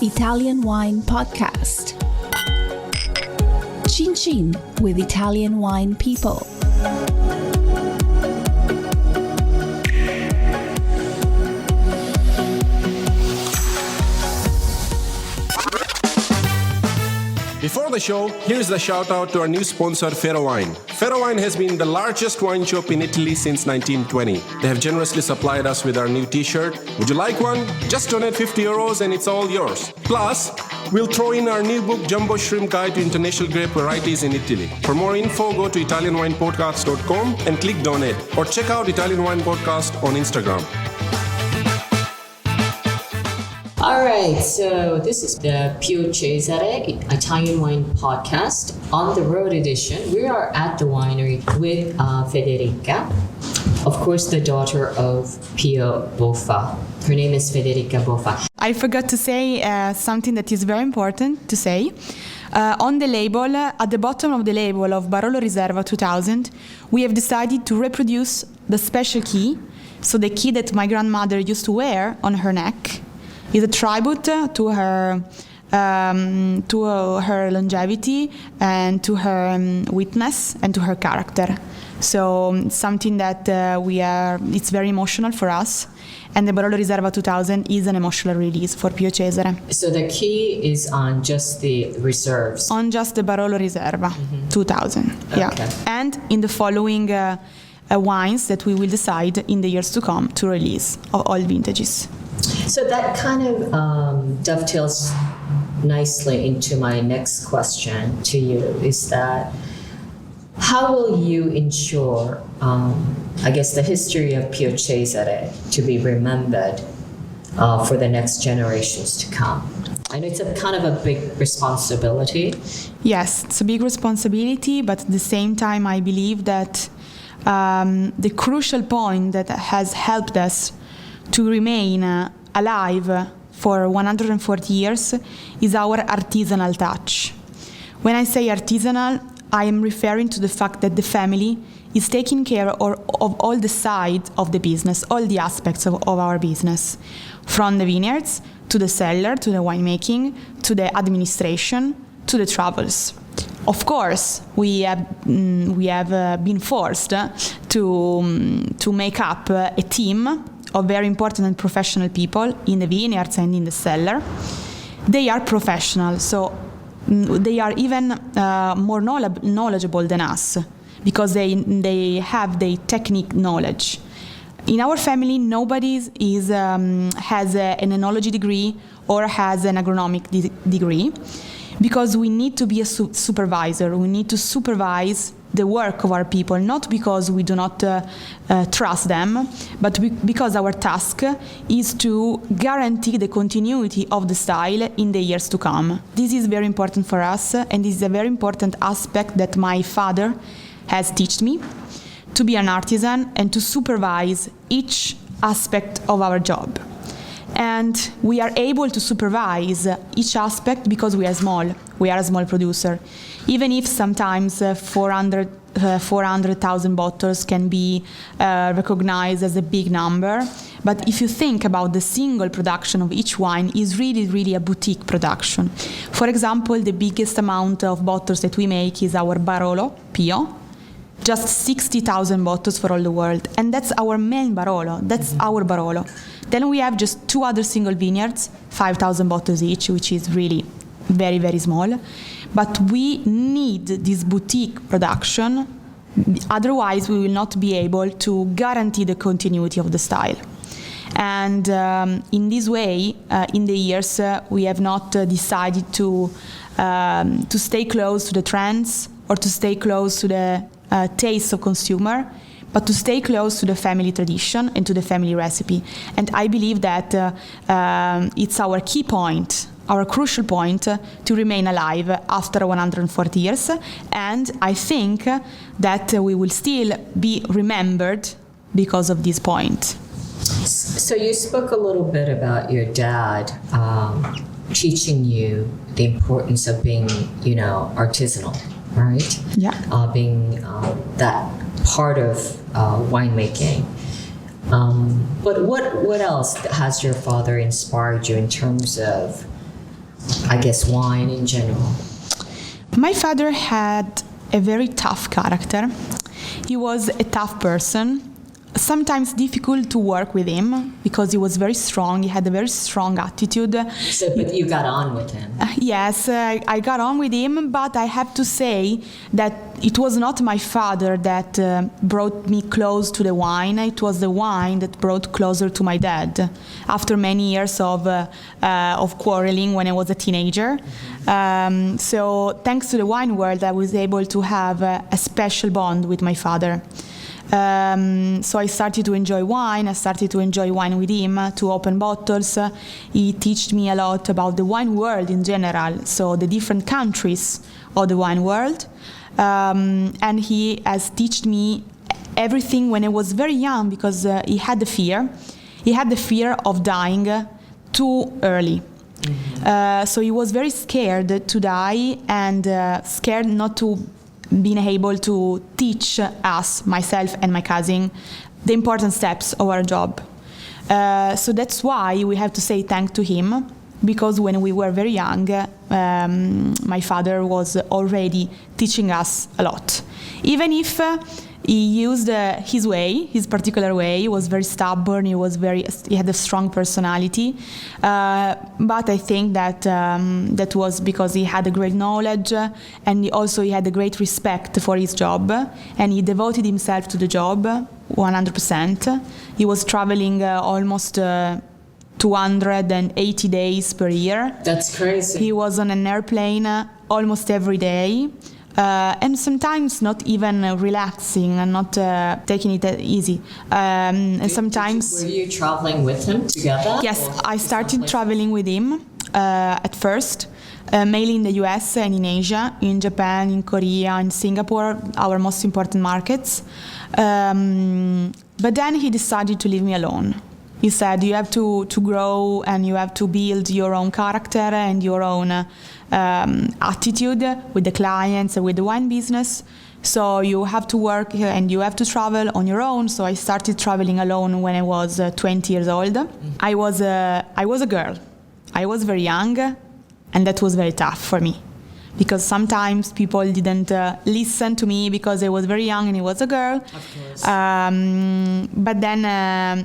Italian Wine Podcast. Chin Chin with Italian wine people. Before the show, here's the shout out to our new sponsor, Ferro Wine. Ferro Wine has been the largest wine shop in Italy since 1920. They have generously supplied us with our new t-shirt. Would you like one? Just donate €50 and it's all yours. Plus, we'll throw in our new book, Jumbo Shrimp Guide to International Grape Varieties in Italy. For more info, go to italianwinepodcast.com and click donate. Or check out Italian Wine Podcast on Instagram. All right, so this is the Pio Cesare Italian Wine Podcast on the road edition. We are at the winery with Federica, of course, the daughter of Pio Boffa. Her name is Federica Boffa. I forgot to say something that is very important to say. On the label, at the bottom of the label of Barolo Riserva 2000, we have decided to reproduce the special key, so the key that my grandmother used to wear on her neck. Is a tribute to her longevity and to her witness and to her character. So something that it's very emotional for us. And the Barolo Riserva 2000 is an emotional release for Pio Cesare. So the key is on just the reserves? On just the Barolo Riserva 2000, yeah. Okay. And in the following wines that we will decide in the years to come to release of all vintages. So that kind of dovetails nicely into my next question to you, is that how will you ensure, the history of Pio Cesare to be remembered for the next generations to come? I know it's a kind of a big responsibility. Yes, it's a big responsibility, but at the same time I believe that the crucial point that has helped us to remain alive for 140 years is our artisanal touch. When I say artisanal, I am referring to the fact that the family is taking care of all the sides of the business, all the aspects of our business, from the vineyards to the cellar, to the winemaking, to the administration, to the travels. Of course, we have been forced to make up a team of very important and professional people in the vineyards and in the cellar. They are professional, so they are even more knowledgeable than us because they have the technique knowledge. In our family, nobody has an enology degree or has an agronomic degree, because we need to be a supervisor. We need to supervise the work of our people, not because we do not trust them, but because our task is to guarantee the continuity of the style in the years to come. This is very important for us, and this is a very important aspect that my father has taught me, to be an artisan and to supervise each aspect of our job. And we are able to supervise each aspect because we are small. We are a small producer. Even if sometimes 400,000 bottles can be recognized as a big number. But if you think about the single production of each wine, is really, really a boutique production. For example, the biggest amount of bottles that we make is our Barolo Pio. Just 60,000 bottles for all the world. And that's our main Barolo. That's our Barolo. Then we have just 2 other single vineyards, 5,000 bottles each, which is really very, very small. But we need this boutique production. Otherwise, we will not be able to guarantee the continuity of the style. And in this way, in the years, we have not decided to stay close to the trends or to stay close to the taste of consumer, but to stay close to the family tradition and to the family recipe. And I believe that it's our key point, our crucial point to remain alive after 140 years. And I think that we will still be remembered because of this point. So you spoke a little bit about your dad teaching you the importance of being, artisanal, right? Yeah. Being that part of winemaking. But what else has your father inspired you in terms of I guess, wine in general? My father had a very tough character. He was a tough person. Sometimes difficult to work with him because he was very strong. He had a very strong attitude. So, but you got on with him. Yes, I got on with him, but I have to say that it was not my father that brought me close to the wine. It was the wine that brought closer to my dad. After many years of quarreling when I was a teenager, so thanks to the wine world, I was able to have a special bond with my father. So I started to enjoy wine. I started to enjoy wine with him, to open bottles. He taught me a lot about the wine world in general, so the different countries of the wine world. And he has taught me everything when I was very young, because he had the fear. He had the fear of dying too early. So he was very scared to die and scared not to being able to teach us, myself and my cousin, the important steps of our job. So that's why we have to say thank to him, because when we were very young, my father was already teaching us a lot. Even if he used his way, his particular way. He was very stubborn. He had a strong personality. But I think that that was because he had a great knowledge, and he had a great respect for his job, and he devoted himself to the job 100%. He was traveling almost 280 days per year. That's crazy. He was on an airplane almost every day. And sometimes not even relaxing and not taking it easy. And sometimes... Were you traveling with him together? Yes, I started traveling with him at first, mainly in the US and in Asia, in Japan, in Korea, in Singapore, our most important markets. But then he decided to leave me alone. He said, you have to grow and you have to build your own character and your own attitude with the clients and with the wine business. So you have to work and you have to travel on your own. So I started traveling alone when I was 20 years old. I was a girl. I was very young, and that was very tough for me, because sometimes people didn't listen to me because I was very young and I was a girl. Of course. But then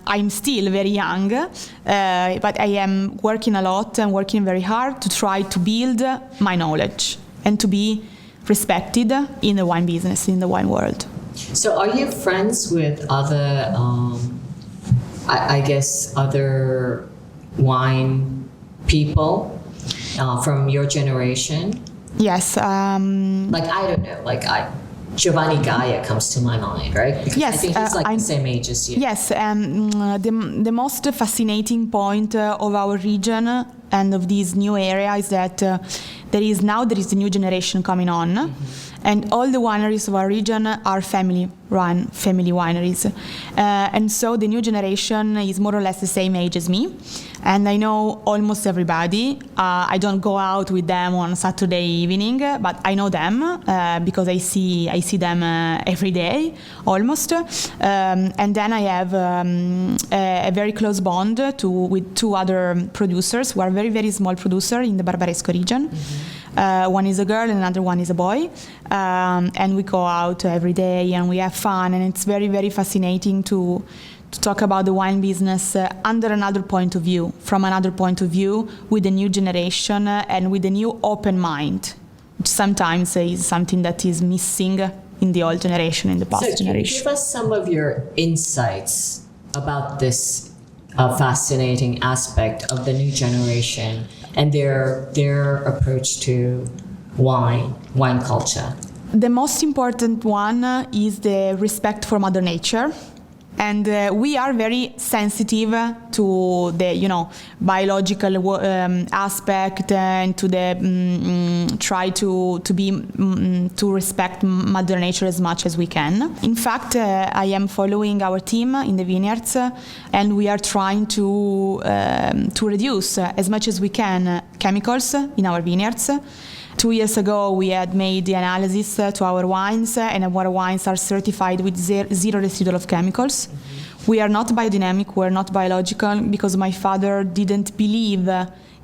I'm still very young, but I am working a lot and working very hard to try to build my knowledge and to be respected in the wine business, in the wine world. So are you friends with other, I guess, other wine people from your generation? Yes. Like, I don't know, Giovanni Gaia comes to my mind, right? Because yes, I think he's the same age as you. Yes, the most fascinating point of our region and of this new area is that there is a new generation coming on, and all the wineries of our region are family-run, family wineries, and so the new generation is more or less the same age as me, and I know almost everybody. I don't go out with them on Saturday evening, but I know them because I see them every day almost, and then I have a very close bond with two other producers who are very, very small producers in the Barbaresco region. One is a girl and another one is a boy, and we go out every day and we have fun, and it's very, very fascinating to talk about the wine business under another point of view, from another point of view, with the new generation and with the new open mind, which sometimes is something that is missing in the old generation, in the past generation. Give us some of your insights about this fascinating aspect of the new generation and their approach to wine culture. The most important one is the respect for Mother Nature. And we are very sensitive to the, biological aspect, and to the try to respect Mother Nature as much as we can. In fact, I am following our team in the vineyards, and we are trying to reduce as much as we can chemicals in our vineyards. 2 years ago, we had made the analysis to our wines, and our wines are certified with zero residual of chemicals, We are not biodynamic, we're not biological, because my father didn't believe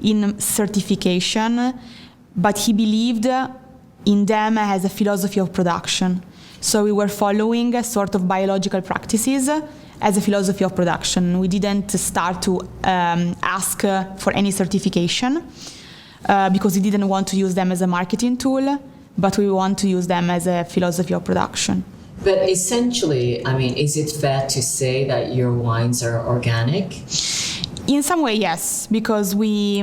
in certification, but he believed in them as a philosophy of production. So we were following a sort of biological practices as a philosophy of production. We didn't start to ask for any certification because we didn't want to use them as a marketing tool, but we want to use them as a philosophy of production. But essentially, I mean, is it fair to say that your wines are organic? In some way, yes, because we,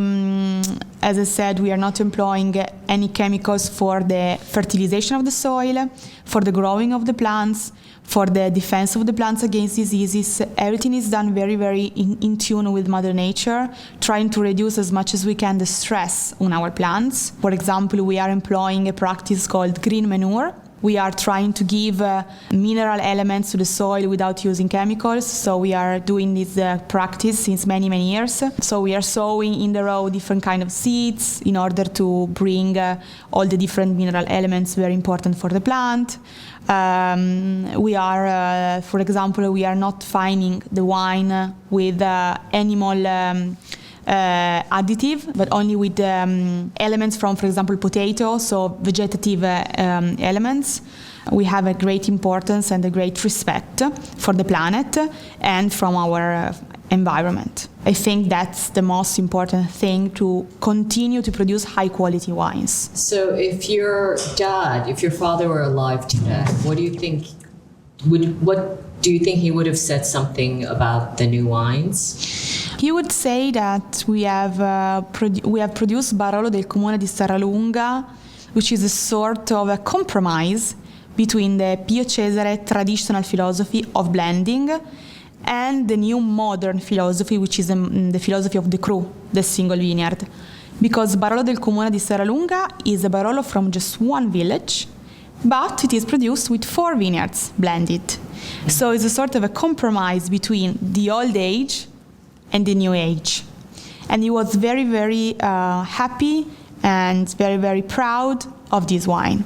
as I said, we are not employing any chemicals for the fertilization of the soil, for the growing of the plants, for the defense of the plants against diseases. Everything is done very, very in tune with Mother Nature, trying to reduce as much as we can the stress on our plants. For example, we are employing a practice called green manure. We are trying to give mineral elements to the soil without using chemicals. So we are doing this practice since many, many years. So we are sowing in the row different kind of seeds in order to bring all the different mineral elements very important for the plant. We are, for example, we are not fining the wine with animal additive, but only with elements from, for example, potato, so vegetative elements. We have a great importance and a great respect for the planet and from our environment. I think that's the most important thing to continue to produce high quality wines. So if your father were alive today, what do you think he would have said something about the new wines? He would say that we have produced Barolo del Comune di Serralunga, which is a sort of a compromise between the Pio Cesare traditional philosophy of blending and the new modern philosophy, which is the philosophy of the cru, the single vineyard. Because Barolo del Comune di Serralunga is a Barolo from just one village, but it is produced with 4 vineyards blended. So it's a sort of a compromise between the old age and the new age. And he was very, very happy and very, very proud of this wine.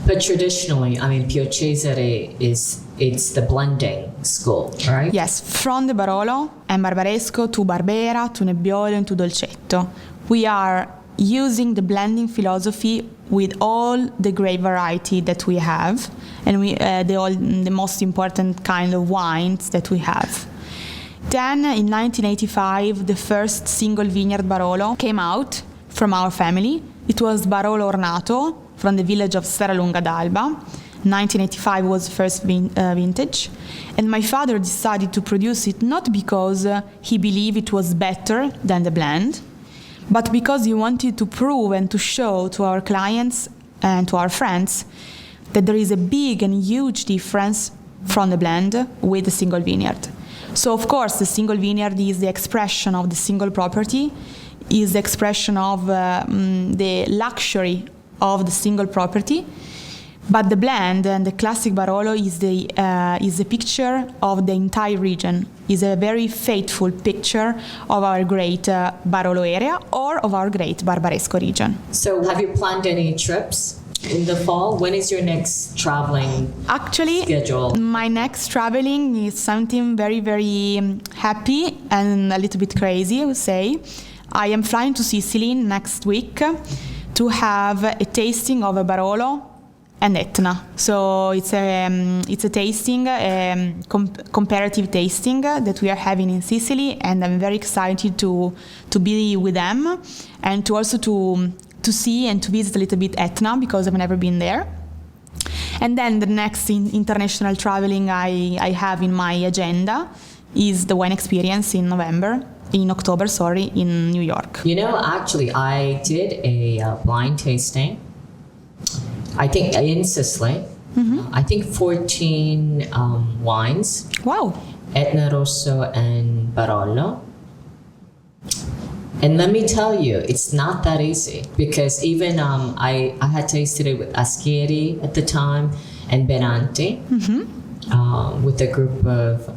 But traditionally, I mean, Pio Cesare it's the blending school, right? Yes, from the Barolo and Barbaresco to Barbera to Nebbiolo and to Dolcetto. We are using the blending philosophy with all the grape variety that we have and the most important kind of wines that we have. Then in 1985, the first single vineyard Barolo came out from our family. It was Barolo Ornato from the village of Serralunga d'Alba. 1985 was the first vintage. And my father decided to produce it not because he believed it was better than the blend, but because he wanted to prove and to show to our clients and to our friends that there is a big and huge difference from the blend with the single vineyard. So of course the single vineyard is the expression of the single property, is the expression of the luxury of the single property, but the blend and the classic Barolo is the picture of the entire region, is a very faithful picture of our great Barolo area or of our great Barbaresco region. So have you planned any trips in the fall? When is your next traveling schedule? My next traveling is something very, very happy and a little bit crazy, I would say. I am flying to Sicily next week to have a tasting of a Barolo and Etna. So it's a tasting, comparative tasting that we are having in Sicily, and I'm very excited to be with them and to also to see and to visit a little bit Etna because I've never been there. And then the next international traveling I have in my agenda is the wine experience in October, in New York. You know, actually, I did a blind tasting, I think in Sicily. Mm-hmm. I think 14 wines. Wow. Etna Rosso and Barolo. And let me tell you, it's not that easy because even I had tasted it with Aschieri at the time and Benanti, mm-hmm. With a group of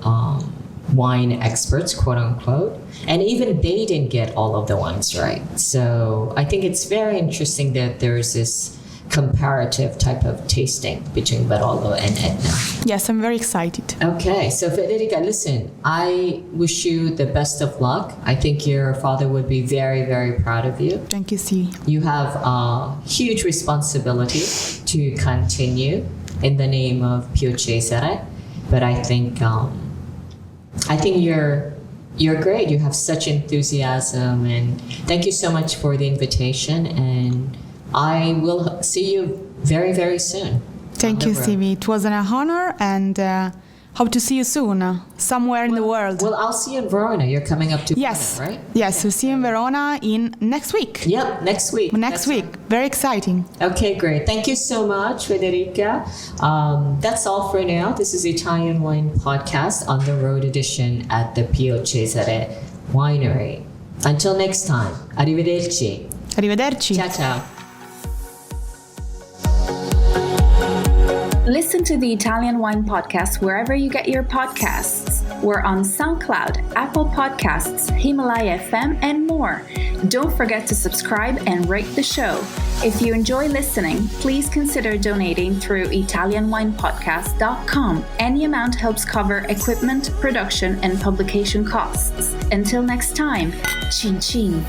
wine experts, quote unquote. And even they didn't get all of the wines right. So I think it's very interesting that there's this comparative type of tasting between Barolo and Etna. Yes, I'm very excited. Okay, so Federica, listen, I wish you the best of luck. I think your father would be very, very proud of you. Thank you, Stevie. You have a huge responsibility to continue in the name of Pio Cesare, but I think you're great. You have such enthusiasm, and thank you so much for the invitation. And I will see you very, very soon. Thank you, Stevie. It was an honor, and hope to see you soon, somewhere in the world. Well, I'll see you in Verona. You're coming up to Yes, Verona, right? yes, we'll see you in Verona in next week. Yep, next week. Next week. Very exciting. Okay, great. Thank you so much, Federica. That's all for now. This is Italian Wine Podcast on the road edition at the Pio Cesare Winery. Until next time, arrivederci. Arrivederci. Ciao, ciao. Listen to the Italian Wine Podcast wherever you get your podcasts. We're on SoundCloud, Apple Podcasts, Himalaya FM, and more. Don't forget to subscribe and rate the show. If you enjoy listening, please consider donating through ItalianWinePodcast.com. Any amount helps cover equipment, production, and publication costs. Until next time, chin chin.